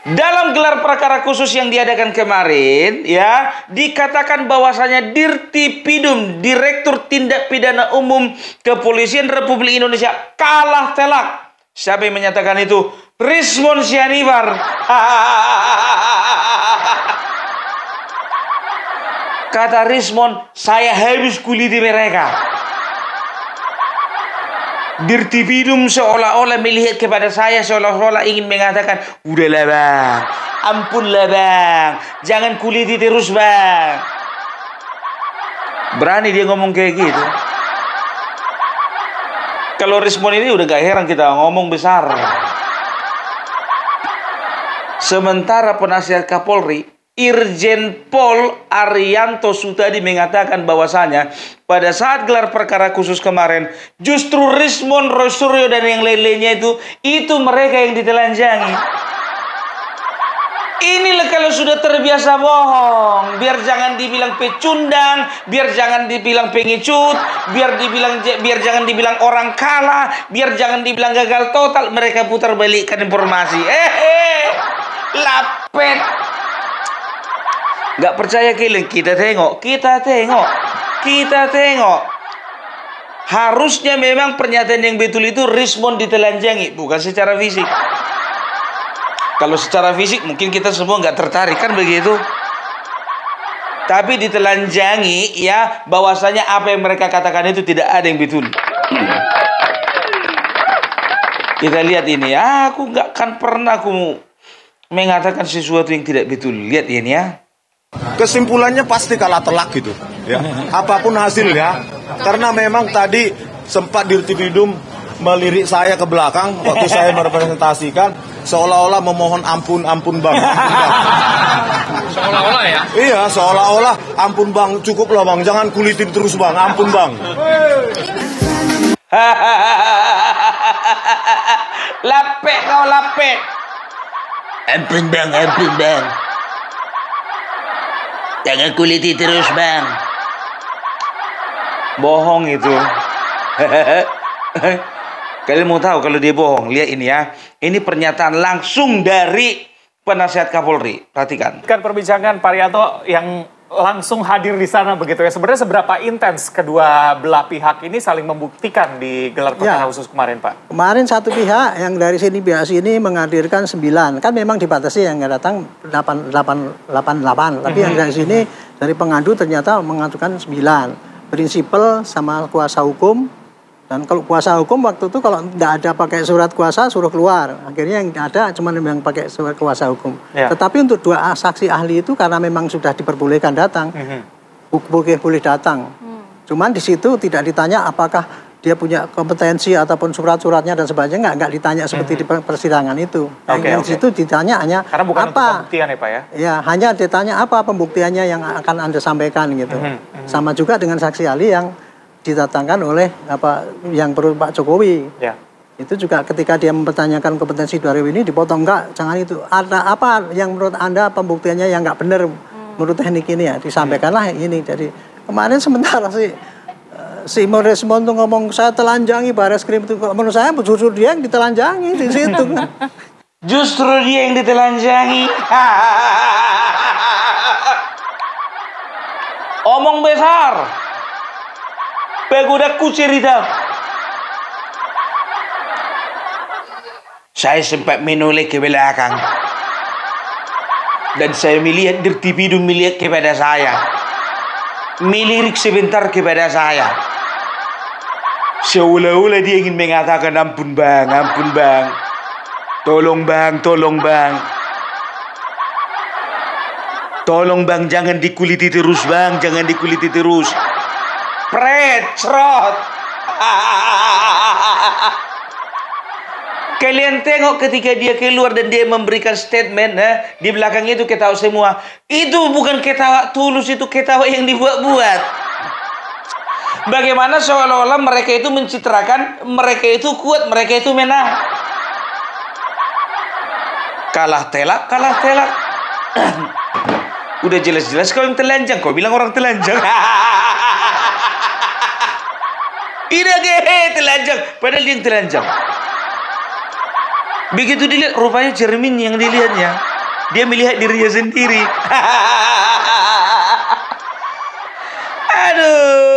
Dalam gelar perkara khusus yang diadakan kemarin, ya, dikatakan bahwasanya Dirtipidum, Direktur Tindak Pidana Umum Kepolisian Republik Indonesia, kalah telak. Siapa yang menyatakan itu? Rismon Syahribar. Kata Rismon, saya habis kuliti mereka. Dirtipidum seolah-olah melihat kepada saya, seolah-olah ingin mengatakan, udahlah bang, ampunlah bang, jangan kuliti terus bang. Berani dia ngomong kayak gitu. Kalau Rismon ini udah gak heran kita ngomong besar. Sementara penasihat Kapolri Irjen Pol Arianto Sutadi mengatakan bahwasanya pada saat gelar perkara khusus kemarin justru Rismon, Roy Suryo dan yang lain-lainnya itu mereka yang ditelanjangi. Inilah kalau sudah terbiasa bohong, biar jangan dibilang pecundang, biar jangan dibilang pengecut, biar jangan dibilang orang kalah, biar jangan dibilang gagal total, mereka putar balikkan informasi. Lapet. Gak percaya kalian? Kita tengok. Harusnya memang pernyataan yang betul itu Rismon ditelanjangi, bukan secara fisik. Kalau secara fisik mungkin kita semua gak tertarik, kan begitu? Tapi ditelanjangi, ya, bahwasanya apa yang mereka katakan itu tidak ada yang betul. Kita lihat ini, aku gak akan pernah mengatakan sesuatu yang tidak betul. Lihat ini ya. Kesimpulannya pasti kalah telak gitu, ya. Apapun hasilnya, karena memang tadi sempat Dirtipidum melirik saya ke belakang waktu saya merepresentasikan, seolah-olah memohon ampun bang. Seolah-olah ya? Iya, seolah-olah ampun bang, cukup lah bang, jangan kulitin terus bang, ampun bang. Lapek kau lapek. Ampun bang. Jangan kuliti terus bang. Bohong itu. Kalian mau tahu kalau dia bohong? Lihat ini ya. Ini pernyataan langsung dari penasihat Kapolri. Perhatikan. Kan perbincangan Pak Rianto yang langsung hadir di sana begitu ya. Sebenarnya seberapa intens kedua belah pihak ini saling membuktikan di gelar perkara khusus kemarin, Pak? Kemarin satu pihak yang dari sini pihak sini menghadirkan 9. Kan memang dibatasi yang datang 88. Tapi yang dari sini dari pengadu ternyata mengajukan 9. Prinsipal sama kuasa hukum. Dan kalau kuasa hukum waktu itu kalau tidak ada pakai surat kuasa suruh keluar. Akhirnya yang ada cuma yang pakai surat kuasa hukum. Ya. Tetapi untuk 2 saksi ahli itu karena memang sudah diperbolehkan datang, boleh datang. Cuman di situ tidak ditanya apakah dia punya kompetensi ataupun surat-suratnya dan sebagainya, nggak ditanya seperti di persidangan itu. Yang di situ ditanya hanya karena bukan apa untuk pembuktian ya Pak ya? Ya hanya ditanya apa pembuktiannya yang akan Anda sampaikan gitu. Sama juga dengan saksi ahli yang didatangkan oleh yang perlu Pak Jokowi. Ya. Itu juga ketika dia mempertanyakan kompetensi 2000 ini dipotong, enggak, jangan itu. Ada apa yang menurut Anda pembuktiannya yang enggak benar menurut teknik ini ya, disampaikanlah ini. Jadi kemarin sementara si Rismon tuh ngomong saya telanjangi Barreskrim itu, menurut saya justru dia yang ditelanjangi di situ. Justru dia yang ditelanjangi. Omong besar. Pegodaku cerita. Saya sempat menoleh ke belakang. Dan saya melihat Dirtipidum melihat kepada saya. Melirik sebentar kepada saya. Seolah-olah dia ingin mengatakan ampun bang. Tolong bang. Tolong bang, jangan dikuliti terus bang, Cerot. Kalian tengok ketika dia keluar dan dia memberikan statement, di belakangnya itu ketawa semua. Itu bukan ketawa tulus, itu ketawa yang dibuat-buat. Bagaimana seolah-olah mereka itu mencitrakan, mereka itu kuat, mereka itu menang. Kalah telak. Udah jelas-jelas kau yang telanjang, kau bilang orang telanjang. Tidak telanjang, padahal dia yang telanjang. Begitu dilihat, rupanya cermin yang dilihatnya. Dia melihat dirinya sendiri. Aduh.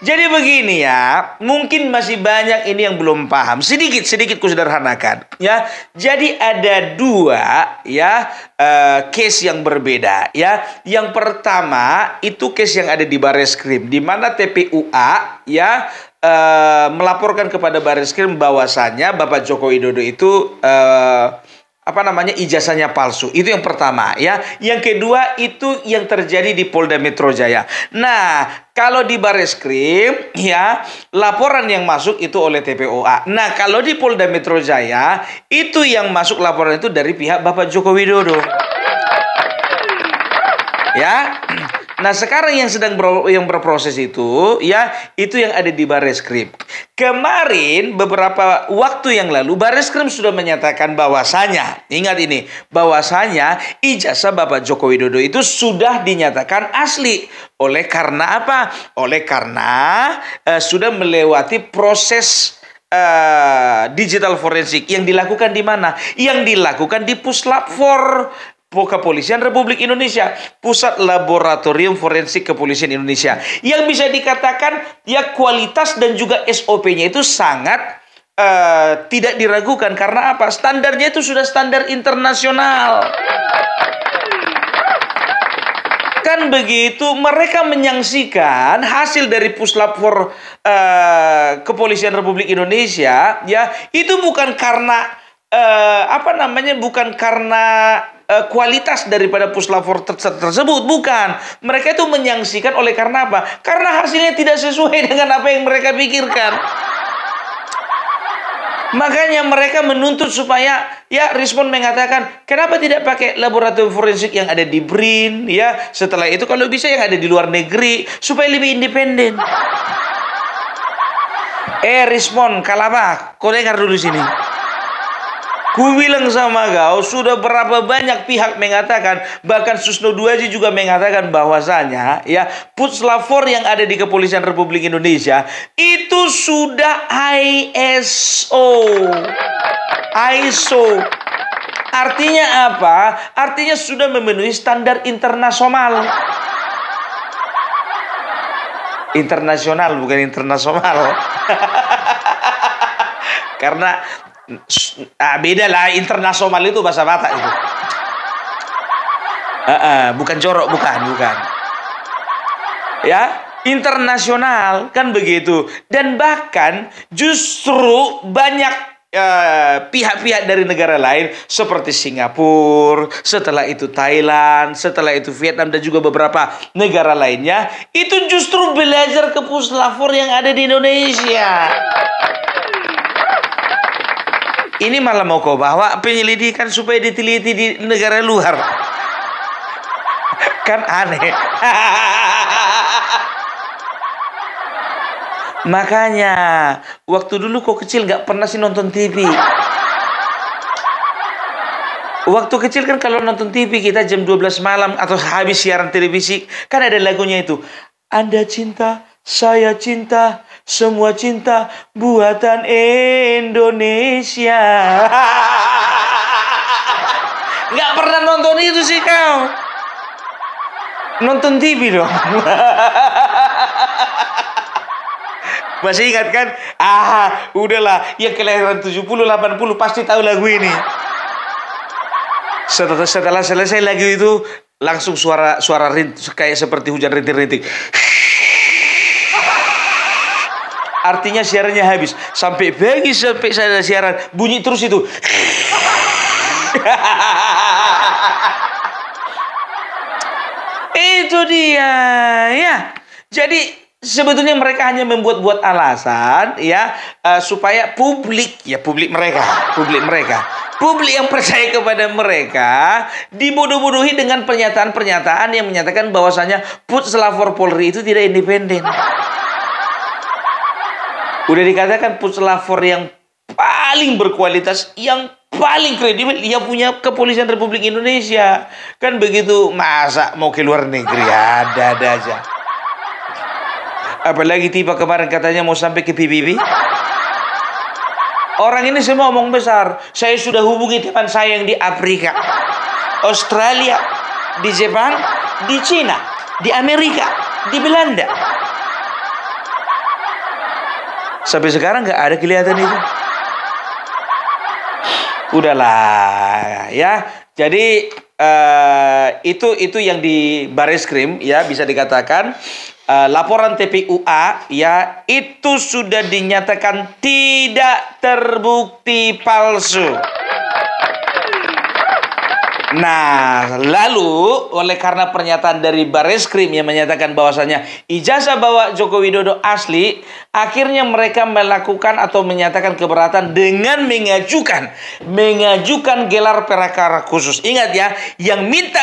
Jadi begini ya, mungkin masih banyak ini yang belum paham. Sedikit ku sederhanakan ya. Jadi ada dua ya case yang berbeda ya. Yang pertama itu case yang ada di Bareskrim, di mana TPUA ya melaporkan kepada Bareskrim bahwasannya Bapak Joko Widodo itu ijazahnya palsu. Itu yang pertama ya. Yang kedua itu yang terjadi di Polda Metro Jaya. Nah, kalau di Bareskrim ya, laporan yang masuk itu oleh TPOA. Nah, kalau di Polda Metro Jaya itu yang masuk laporan itu dari pihak Bapak Joko Widodo. Ya. Nah, sekarang yang sedang berproses itu ya, itu yang ada di Bareskrim. Kemarin beberapa waktu yang lalu Bareskrim sudah menyatakan bahwasanya, ingat ini, bahwasanya ijazah Bapak Joko Widodo itu sudah dinyatakan asli. Oleh karena apa? Oleh karena sudah melewati proses digital forensik yang dilakukan di mana? Yang dilakukan di Puslap 4 Kepolisian Republik Indonesia, Pusat Laboratorium Forensik Kepolisian Indonesia, yang bisa dikatakan ya kualitas dan juga SOP-nya itu sangat tidak diragukan. Karena apa? Standarnya itu sudah standar internasional. Kan begitu, mereka menyaksikan hasil dari Puslap 4 Kepolisian Republik Indonesia ya, itu bukan karena bukan karena kualitas daripada Puslap 4 tersebut, bukan. Mereka itu menyaksikan oleh karena apa? Karena hasilnya tidak sesuai dengan apa yang mereka pikirkan. Makanya mereka menuntut supaya ya, Rismond mengatakan kenapa tidak pakai laboratorium forensik yang ada di BRIN ya. Setelah itu kalau bisa yang ada di luar negeri supaya lebih independen. Rismond, kalapa, kau dengar dulu sini. Ku bilang sama kau, sudah berapa banyak pihak mengatakan, bahkan Susno Duaji juga mengatakan bahwasanya ya, Puslap 4 yang ada di Kepolisian Republik Indonesia itu sudah ISO. Artinya apa? Artinya sudah memenuhi standar internasional. Internasional, bukan internasional. Karena beda lah, internasional itu bahasa Batak itu. Bukan jorok, bukan. Ya, internasional kan begitu. Dan bahkan justru banyak pihak-pihak dari negara lain seperti Singapura, setelah itu Thailand, setelah itu Vietnam dan juga beberapa negara lainnya itu justru belajar ke Puslap 4 yang ada di Indonesia. Ini malah mau kau bawa penyelidikan supaya diteliti di negara luar. Kan aneh. Makanya waktu dulu kau kecil gak pernah sih nonton TV. Waktu kecil kan kalau nonton TV kita jam 12 malam atau habis siaran televisi kan ada lagunya itu. Anda cinta, saya cinta, semua cinta buatan Indonesia. Nggak pernah nonton itu sih kau. Nonton TV dong. Masih ingat kan? Udahlah, yang kelahiran 70, 80 pasti tahu lagu ini. Setelah selesai lagu itu langsung suara kayak seperti hujan rintik-rintik. Artinya siarannya habis. Sampai saya siaran bunyi terus itu. Itu dia ya. Jadi sebetulnya mereka hanya membuat alasan ya supaya publik yang percaya kepada mereka dibodoh-bodohi dengan pernyataan-pernyataan yang menyatakan bahwasanya Puslap 4 Polri itu tidak independen. Udah dikatakan Puslap 4 yang paling berkualitas, yang paling kredibel, yang punya Kepolisian Republik Indonesia. Kan begitu, masa mau ke luar negeri? Ada aja. Apalagi tiba kemarin katanya mau sampai ke PBB. Orang ini semua omong besar. Saya sudah hubungi teman saya yang di Afrika, Australia, di Jepang, di Cina, di Amerika, di Belanda. Sampai sekarang nggak ada kelihatan itu. Udahlah ya. Jadi itu yang di Bareskrim ya, bisa dikatakan laporan TPUA ya itu sudah dinyatakan tidak terbukti palsu. Nah, lalu oleh karena pernyataan dari Bareskrim yang menyatakan bahwasanya ijazah bawa Joko Widodo asli, akhirnya mereka melakukan atau menyatakan keberatan dengan mengajukan gelar perkara khusus. Ingat ya, yang minta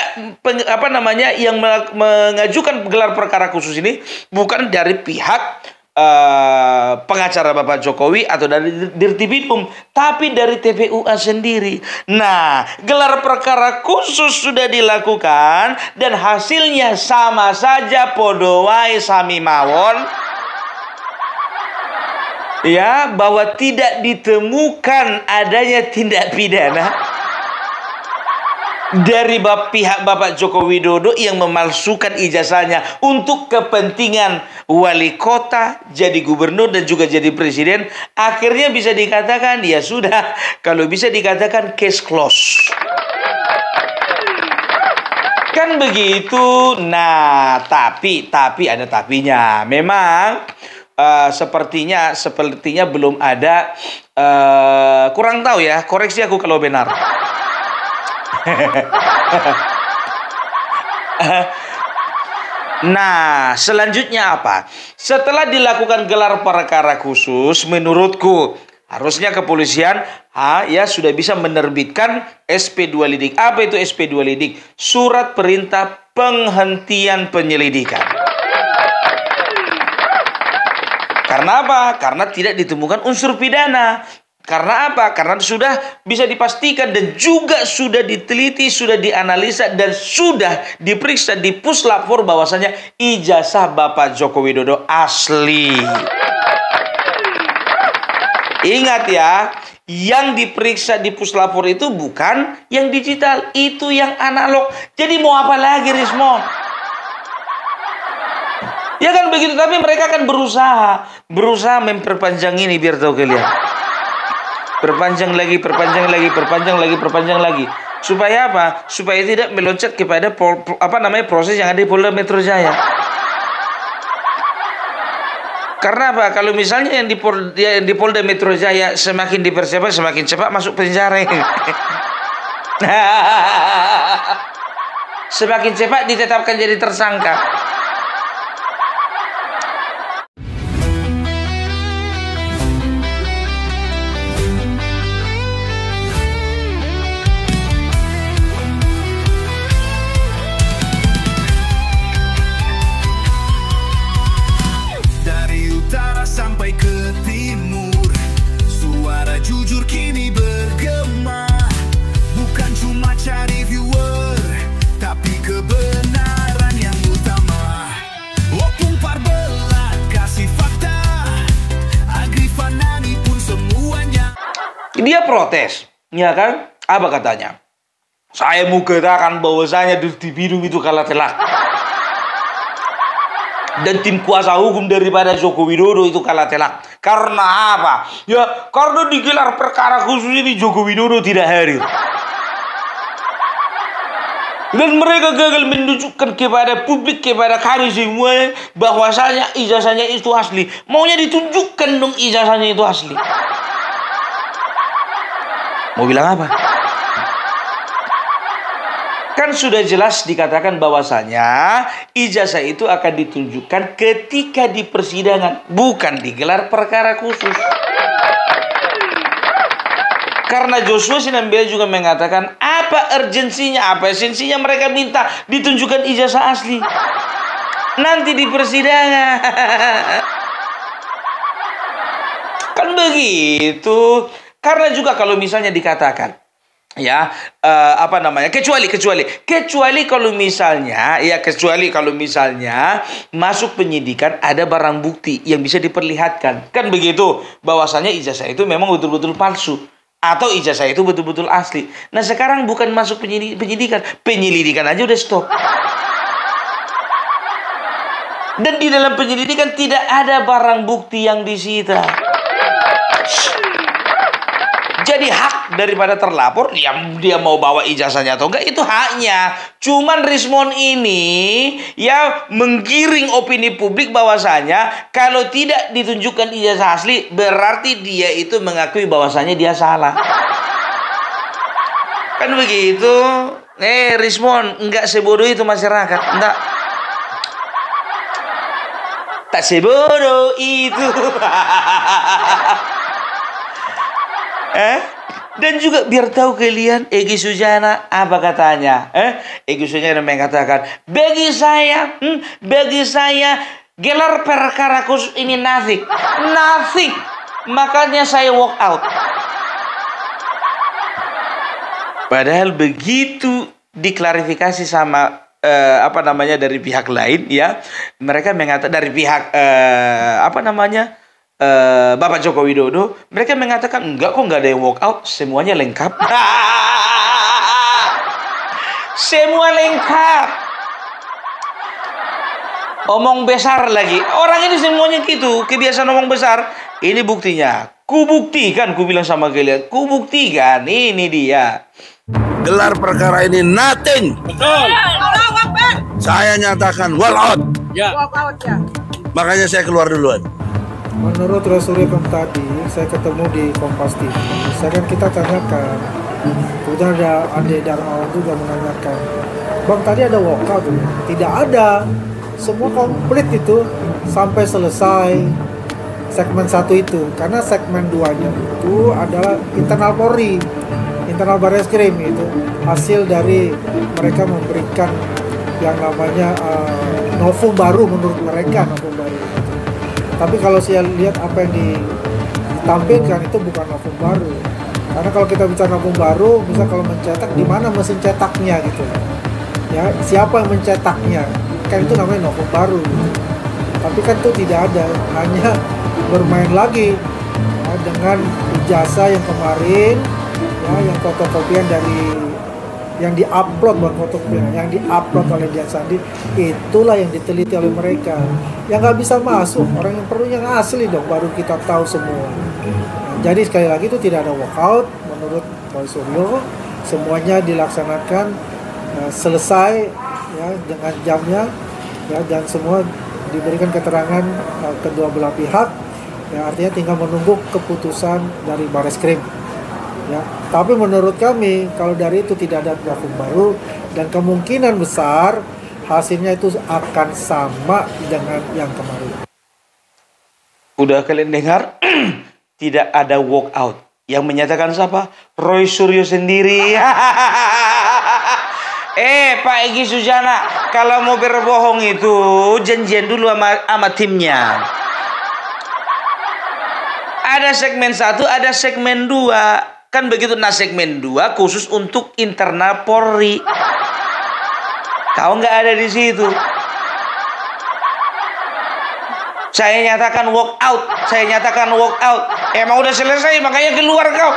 yang mengajukan gelar perkara khusus ini bukan dari pihak pengacara Bapak Jokowi atau dari Dirtipidum, tapi dari TPUA sendiri. Nah, gelar perkara khusus sudah dilakukan dan hasilnya sama saja, podo wae sami mawon. Ya, bahwa tidak ditemukan adanya tindak pidana dari pihak Bapak Joko Widodo yang memalsukan ijazahnya untuk kepentingan wali kota, jadi gubernur dan juga jadi presiden. Akhirnya bisa dikatakan ya sudah, kalau bisa dikatakan case close. Kan begitu. Nah, tapi ada tapinya. Memang sepertinya belum ada, kurang tahu ya, koreksi aku kalau benar. Nah, selanjutnya apa? Setelah dilakukan gelar perkara khusus, menurutku harusnya kepolisian ya sudah bisa menerbitkan SP2 lidik. Apa itu SP2 lidik? Surat perintah penghentian penyelidikan. Karena apa? Karena tidak ditemukan unsur pidana. Karena apa? Karena sudah bisa dipastikan dan juga sudah diteliti, sudah dianalisa dan sudah diperiksa di puslapor bahwasanya ijazah Bapak Joko Widodo asli. Ingat ya, yang diperiksa di puslapor itu bukan yang digital, itu yang analog. Jadi mau apa lagi, Rismon? Ya kan begitu, tapi mereka kan berusaha memperpanjang ini biar tahu kalian. Perpanjang lagi. Supaya apa? Supaya tidak meloncat kepada proses yang ada di Polda Metro Jaya. Karena apa? Kalau misalnya yang di Polda Metro Jaya semakin dipercepat, semakin cepat masuk penjara. Semakin cepat ditetapkan jadi tersangka. Sampai ke timur, suara jujur kini bergema. Bukan cuma cari viewer, tapi kebenaran yang utama. Opung Parbelat kasih fakta, Agrifanani pun semuanya. Dia protes, ya kan? Apa katanya? Saya mau katakan bahwasanya Dirtipidum itu kalah telak. Dan tim kuasa hukum daripada Joko Widodo itu kalah telak. Karena apa? Ya, karena digelar perkara khusus ini Joko Widodo tidak hadir. Dan mereka gagal menunjukkan kepada publik, kepada kami semua, bahwasanya ijazahnya itu asli. Maunya ditunjukkan dong ijazahnya itu asli. Mau bilang apa? Kan sudah jelas dikatakan bahwasanya ijazah itu akan ditunjukkan ketika di persidangan, bukan digelar perkara khusus. Karena Joshua Sinambela juga mengatakan, apa urgensinya, apa esensinya mereka minta ditunjukkan ijazah asli nanti di persidangan. Kan begitu. Karena juga kalau misalnya dikatakan Ya, apa namanya, kecuali kalau misalnya masuk penyidikan ada barang bukti yang bisa diperlihatkan, kan begitu, bahwasanya ijazah itu memang betul-betul palsu atau ijazah itu betul-betul asli. Nah sekarang bukan masuk penyelidikan aja udah stop, dan di dalam penyelidikan tidak ada barang bukti yang disita. Jadi hak daripada terlapor, dia mau bawa ijazahnya atau enggak, itu haknya. Cuman Rismond ini ya menggiring opini publik bahwasanya kalau tidak ditunjukkan ijazah asli, berarti dia itu mengakui bahwasanya dia salah. Kan begitu. Rismond, enggak sebodoh itu masyarakat. Enggak. Tak sebodoh itu. Dan juga biar tahu kalian, Egy Sujana apa katanya? Egy Sujana mengatakan, bagi saya gelar perkara khusus ini nothing. Makanya saya walk out. Padahal begitu diklarifikasi sama dari pihak lain, ya, mereka mengatakan dari pihak Bapak Joko Widodo, mereka mengatakan enggak kok, enggak ada yang walk out, semuanya lengkap. Semua lengkap. Omong besar lagi. Orang ini semuanya gitu, kebiasaan omong besar. Ini buktinya. Kubuktikan, ku bilang sama kalian. Kubuktikan, ini dia. Gelar perkara ini nothing. Betul. Saya nyatakan walk out. Ya. Makanya saya keluar duluan. Menurut Rasulullah tadi, saya ketemu di Kompas TV. Kita tanyakan, kemudian ada Ade Darmawan juga menanyakan, Bang tadi ada walkout? Tidak ada, semua komplit itu sampai selesai segmen 1 itu. Karena segmen 2-nya itu adalah internal Polri, internal Barreskrim, itu hasil dari mereka memberikan yang namanya novum baru menurut mereka, novum baru. Tapi kalau saya lihat apa yang ditampilkan itu bukan novum baru. Karena kalau kita bicara novum baru, misal kalau mencetak, di mana mesin cetaknya gitu. Ya, siapa yang mencetaknya? Kan itu namanya novum baru. Tapi kan itu tidak ada, hanya bermain lagi ya, dengan ijazah yang kemarin, ya, yang fotokopian dari yang diupload yang diupload oleh Dian Sandi, itulah yang diteliti oleh mereka. Yang nggak bisa masuk, orang yang perlu yang asli dong, baru kita tahu semua. Jadi sekali lagi itu tidak ada walkout menurut Roy Suryo, semuanya dilaksanakan selesai ya dengan jamnya, ya, dan semua diberikan keterangan kedua belah pihak. Ya, artinya tinggal menunggu keputusan dari Barreskrim. Ya, tapi menurut kami kalau dari itu tidak ada novum baru, dan kemungkinan besar hasilnya itu akan sama dengan yang kemarin. Udah kalian dengar? Tidak ada walk out. Yang menyatakan siapa? Roy Suryo sendiri. Pak Egy Sujana, kalau mau berbohong itu janjian dulu sama timnya. Ada segmen 1, ada segmen 2. Kan begitu. Nah segmen 2 khusus untuk internal Polri. Kau nggak ada di situ. Saya nyatakan walk out. Emang udah selesai, makanya keluar kau.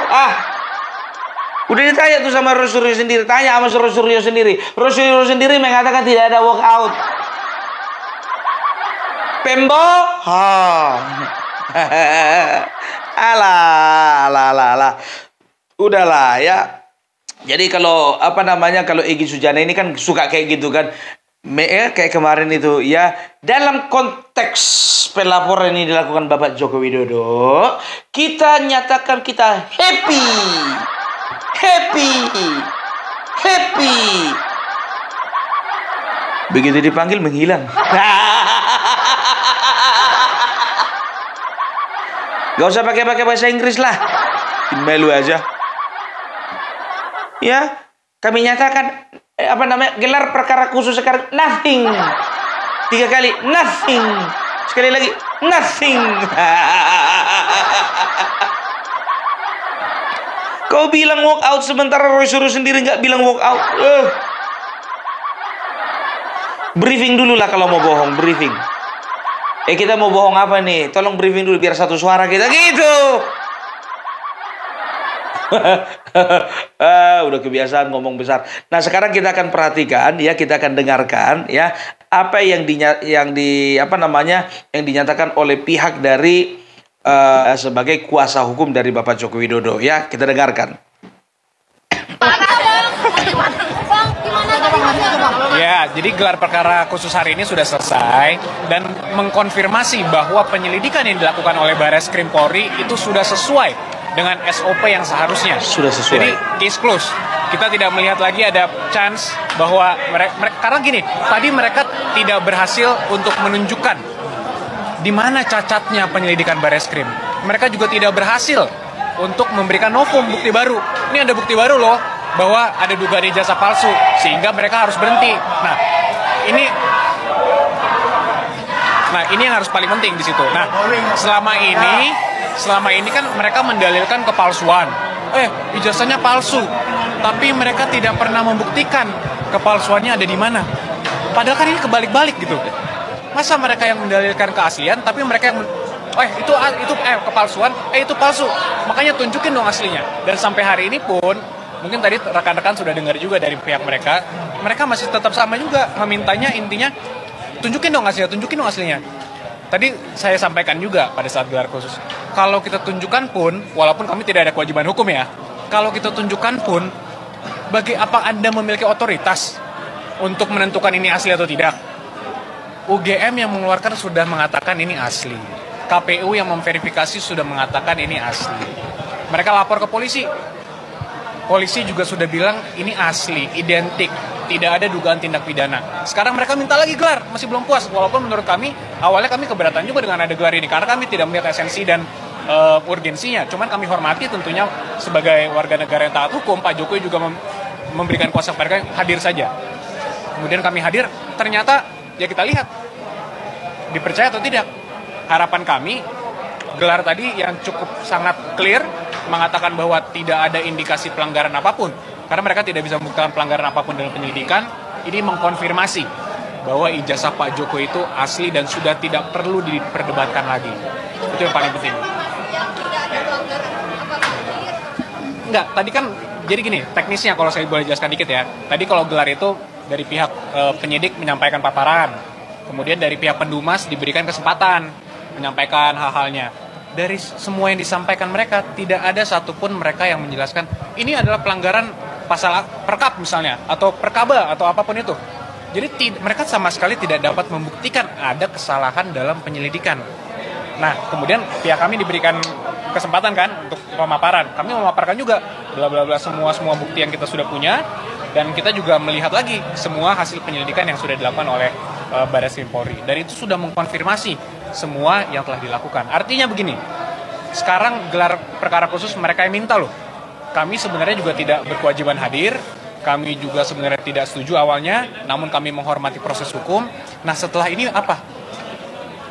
Udah ditanya tuh sama Roy Suryo sendiri. Tanya sama Roy Suryo sendiri. Roy Suryo sendiri mengatakan tidak ada walk out. Pembo? Alah. Udahlah ya. Jadi kalau kalau Egy Sujana ini kan suka kayak gitu kan. Kayak kemarin itu ya, dalam konteks pelaporan ini dilakukan Bapak Joko Widodo, kita nyatakan kita happy. Begitu dipanggil menghilang. Gak usah pakai bahasa Inggris lah. Malu aja. Ya, kami nyatakan gelar perkara khusus sekarang nothing. 3 kali nothing. Sekali lagi nothing. Kau bilang walk out sementara Roy suruh sendiri nggak bilang walk out. Briefing dulu lah kalau mau bohong, briefing. Kita mau bohong apa nih? Tolong briefing dulu biar satu suara kita gitu. Udah kebiasaan ngomong besar. Nah, sekarang kita akan perhatikan ya, kita akan dengarkan ya apa yang dinyatakan oleh pihak dari sebagai kuasa hukum dari Bapak Joko Widodo ya. Kita dengarkan. Ya, jadi gelar perkara khusus hari ini sudah selesai dan mengkonfirmasi bahwa penyelidikan yang dilakukan oleh Bares Krim Polri itu sudah sesuai dengan SOP yang seharusnya. Sudah sesuai. Jadi case close. Kita tidak melihat lagi ada chance bahwa mereka karena gini, tadi mereka tidak berhasil untuk menunjukkan di mana cacatnya penyelidikan Bares Krim. Mereka juga tidak berhasil untuk memberikan novum bukti baru. Ini ada bukti baru loh, bahwa ada dugaan ijazah palsu, sehingga mereka harus berhenti. Nah, ini yang harus paling penting di situ. Nah, selama ini kan mereka mendalilkan kepalsuan. Ijazahnya palsu, tapi mereka tidak pernah membuktikan kepalsuannya ada di mana. Padahal kan ini kebalik-balik gitu. Masa mereka yang mendalilkan keaslian, tapi mereka yang itu kepalsuan, itu palsu. Makanya tunjukin dong aslinya. Dan sampai hari ini pun, mungkin tadi rekan-rekan sudah dengar juga dari pihak mereka masih tetap sama juga memintanya, intinya tunjukin dong aslinya. Tadi saya sampaikan juga pada saat gelar khusus, kalau kita tunjukkan pun, walaupun kami tidak ada kewajiban hukum ya, kalau kita tunjukkan pun, apa Anda memiliki otoritas untuk menentukan ini asli atau tidak? UGM yang mengeluarkan sudah mengatakan ini asli, KPU yang memverifikasi sudah mengatakan ini asli, mereka lapor ke polisi. Polisi juga sudah bilang ini asli, identik, tidak ada dugaan tindak pidana. Sekarang mereka minta lagi gelar, masih belum puas. Walaupun menurut kami, awalnya kami keberatan juga dengan ada gelar ini, karena kami tidak melihat esensi dan urgensinya. Cuman kami hormati tentunya sebagai warga negara yang taat hukum, Pak Jokowi juga memberikan kuasa kepada kami, hadir saja. Kemudian kami hadir, ternyata ya kita lihat, dipercaya atau tidak. Harapan kami, gelar tadi yang cukup sangat clear, mengatakan bahwa tidak ada indikasi pelanggaran apapun, karena mereka tidak bisa membuktikan pelanggaran apapun dalam penyelidikan. Ini mengkonfirmasi bahwa ijazah Pak Jokowi itu asli dan sudah tidak perlu diperdebatkan lagi. Itu yang paling penting. Enggak, tadi kan jadi gini, teknisnya kalau saya boleh jelaskan dikit ya. Tadi kalau gelar itu dari pihak penyidik menyampaikan paparan, kemudian dari pihak pendumas diberikan kesempatan menyampaikan hal-halnya. Dari semua yang disampaikan mereka, tidak ada satupun mereka yang menjelaskan ini adalah pelanggaran pasal perkap misalnya, atau perkaba, atau apapun itu. Jadi mereka sama sekali tidak dapat membuktikan ada kesalahan dalam penyelidikan. Nah, kemudian pihak kami diberikan kesempatan kan untuk pemaparan. Kami memaparkan juga bla bla bla semua bukti yang kita sudah punya, dan kita juga melihat lagi semua hasil penyelidikan yang sudah dilakukan oleh Bares Krim Polri. Dan itu sudah mengkonfirmasi semua yang telah dilakukan. Artinya begini, sekarang gelar perkara khusus mereka yang minta loh. Kami sebenarnya juga tidak berkewajiban hadir, kami juga sebenarnya tidak setuju awalnya, namun kami menghormati proses hukum. Nah, setelah ini apa?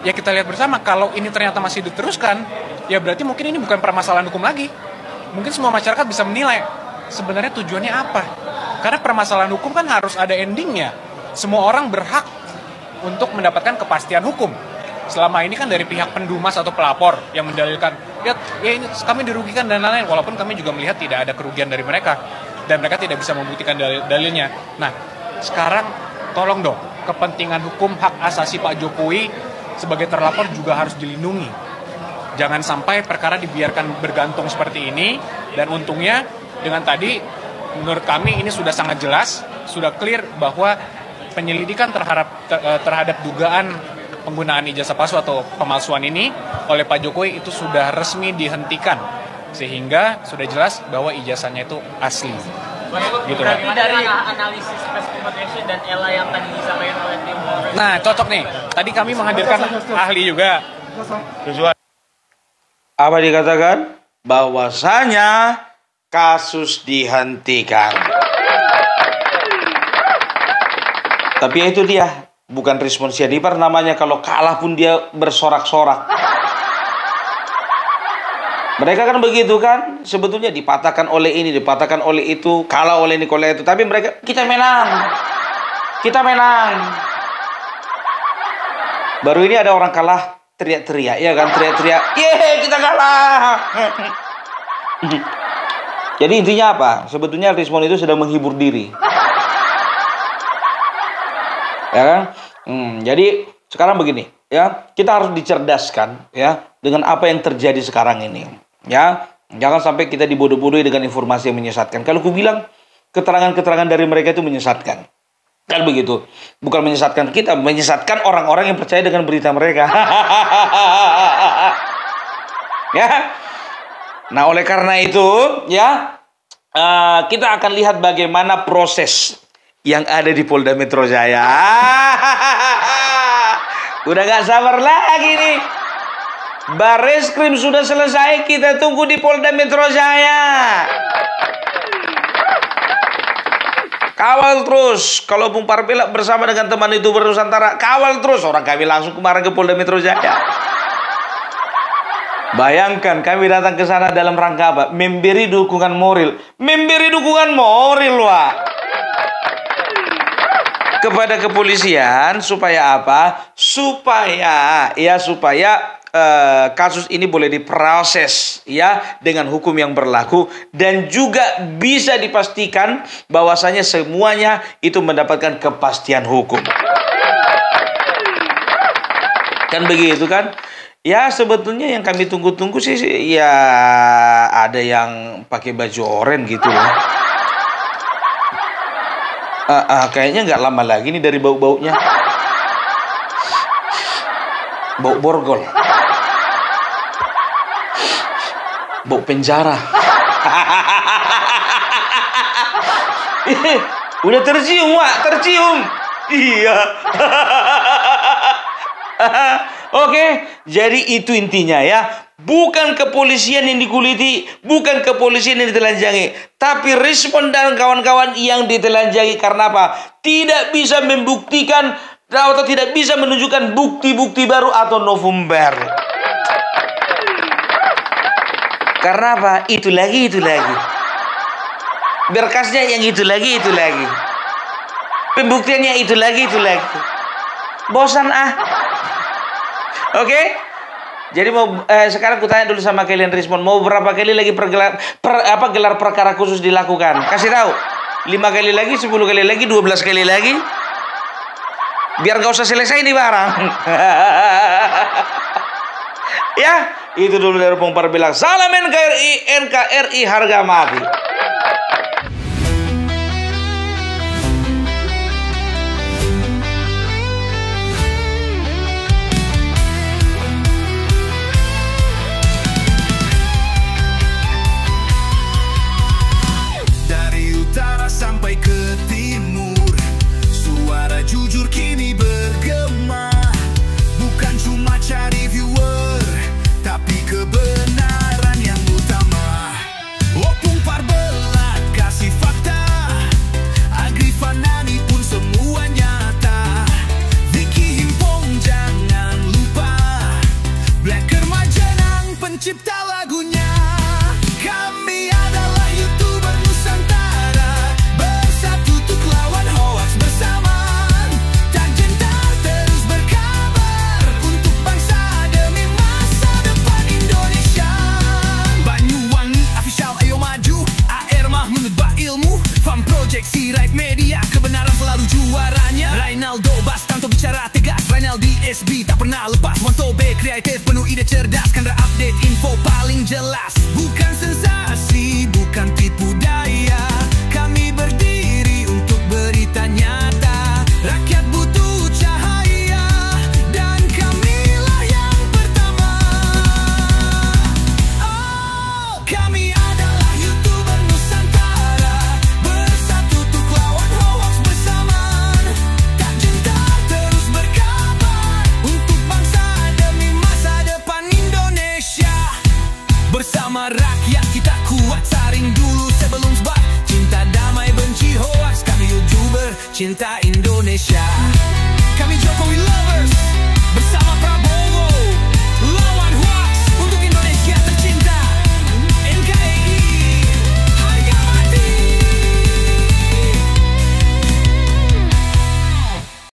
Ya kita lihat bersama, kalau ini ternyata masih diteruskan, ya berarti mungkin ini bukan permasalahan hukum lagi. Mungkin semua masyarakat bisa menilai sebenarnya tujuannya apa. Karena permasalahan hukum kan harus ada endingnya. Semua orang berhak untuk mendapatkan kepastian hukum. Selama ini kan dari pihak pendumas atau pelapor yang mendalilkan, ya ini kami dirugikan dan lain-lain, walaupun kami juga melihat tidak ada kerugian dari mereka dan mereka tidak bisa membuktikan dalilnya. Nah, sekarang tolong dong, kepentingan hukum hak asasi Pak Jokowi sebagai terlapor juga harus dilindungi. Jangan sampai perkara dibiarkan bergantung seperti ini. Dan untungnya dengan tadi, menurut kami ini sudah sangat jelas, sudah clear bahwa penyelidikan terhadap dugaan penggunaan ijazah palsu atau pemalsuan ini oleh Pak Jokowi itu sudah resmi dihentikan, sehingga sudah jelas bahwa ijazahnya itu asli. Gitu kan? Dari analisis press conference dan ELA yang tadi disampaikan oleh tim Polres. Nah, cocok nih. Tadi kami menghadirkan ahli juga. Apa dikatakan? Bahwasanya kasus dihentikan. Tapi ya itu dia, bukan respon Syadipar namanya, kalau kalah pun dia bersorak-sorak. Mereka kan begitu kan, sebetulnya dipatahkan oleh ini, dipatahkan oleh itu, kalah oleh ini, oleh itu. Tapi mereka, kita menang. Kita menang. Baru ini ada orang kalah, teriak-teriak, ya kan, teriak-teriak. Yeay, kita kalah. Jadi intinya apa? Sebetulnya Rismond itu sedang menghibur diri. Ya kan? Jadi sekarang begini, ya, kita harus dicerdaskan, ya, dengan apa yang terjadi sekarang ini, ya. Jangan sampai kita dibodoh-bodohi dengan informasi yang menyesatkan. Kalau aku bilang keterangan-keterangan dari mereka itu menyesatkan, kan begitu. Bukan menyesatkan kita, menyesatkan orang-orang yang percaya dengan berita mereka. Ya. Nah, oleh karena itu, ya, kita akan lihat bagaimana proses yang ada di Polda Metro Jaya. Udah gak sabar lagi nih. Bareskrim sudah selesai, kita tunggu di Polda Metro Jaya. Kawal terus. Kalau Bung Parpela bersama dengan teman YouTuber Nusantara, kawal terus. Orang kami langsung kemarin ke Polda Metro Jaya. Bayangkan kami datang ke sana dalam rangka apa? Memberi dukungan moral. Memberi dukungan moral, Wak. Kepada kepolisian supaya apa? Supaya kasus ini boleh diproses, ya, dengan hukum yang berlaku, dan juga bisa dipastikan bahwasanya semuanya itu mendapatkan kepastian hukum. Kan begitu kan? Ya, sebetulnya yang kami tunggu-tunggu sih, ya, ada yang pakai baju oranye gitu loh. Kayaknya nggak lama lagi nih dari bau-baunya. Bau borgol. Bau penjara. Udah tercium, Wak, tercium. Iya. Oke, jadi itu intinya, ya. Bukan kepolisian yang dikuliti, bukan kepolisian yang ditelanjangi, tapi Rismond dan kawan-kawan yang ditelanjangi. Karena apa? Tidak bisa membuktikan atau tidak bisa menunjukkan bukti-bukti baru atau novumber. Karena apa? Itu lagi. Berkasnya yang itu lagi. Pembuktiannya itu lagi. Bosan ah. Oke? Jadi sekarang kutanya dulu sama kalian, Rismond, mau berapa kali lagi gelar perkara khusus dilakukan? Kasih tahu. 5 kali lagi, 10 kali lagi, 12 kali lagi. Biar gak usah selesai nih barang. Ya, itu dulu dari Bung Parpela. Salam NKRI harga mati. Sampai ke timur, suara jujur kini bergema. Bukan cuma cari viewer, tapi kebenaran yang utama. Opung Parpela kasih fakta, Agrifan Nani pun semua nyata. Vicky Himpong jangan lupa, Blacker Majenang pencipta lagunya. Kami adalah YouTuber Nusantara, bersatu untuk lawan hoax bersamaan. Tak gentar terus berkabar untuk bangsa demi masa depan Indonesia. Banyuwangi official ayo maju, AR Mahmud Ilmu, Farm Project Sirait Media, kebenaran selalu juaranya. Rainaldo Bastanto bicara tegas, Rainaldi SB tak pernah lepas. Montobe kreatif penuh ide cerdas, Kandra update info paling jelas. Bukan sensasi, bukan tipu daya, kami berdiri untuk berita nyata. Rakyat butuh cahaya, dan kamilah yang pertama. Oh, kami adalah YouTuber Nusantara, bersatu untuk lawan hoax bersamaan. Tak gentar terus berkabar untuk bangsa demi masa depan Indonesia. Bersama rakyat kita kuat, saring dulu sebelum sebar. Cinta damai benci hoax, kami YouTuber cinta Indonesia. Kami Jokowi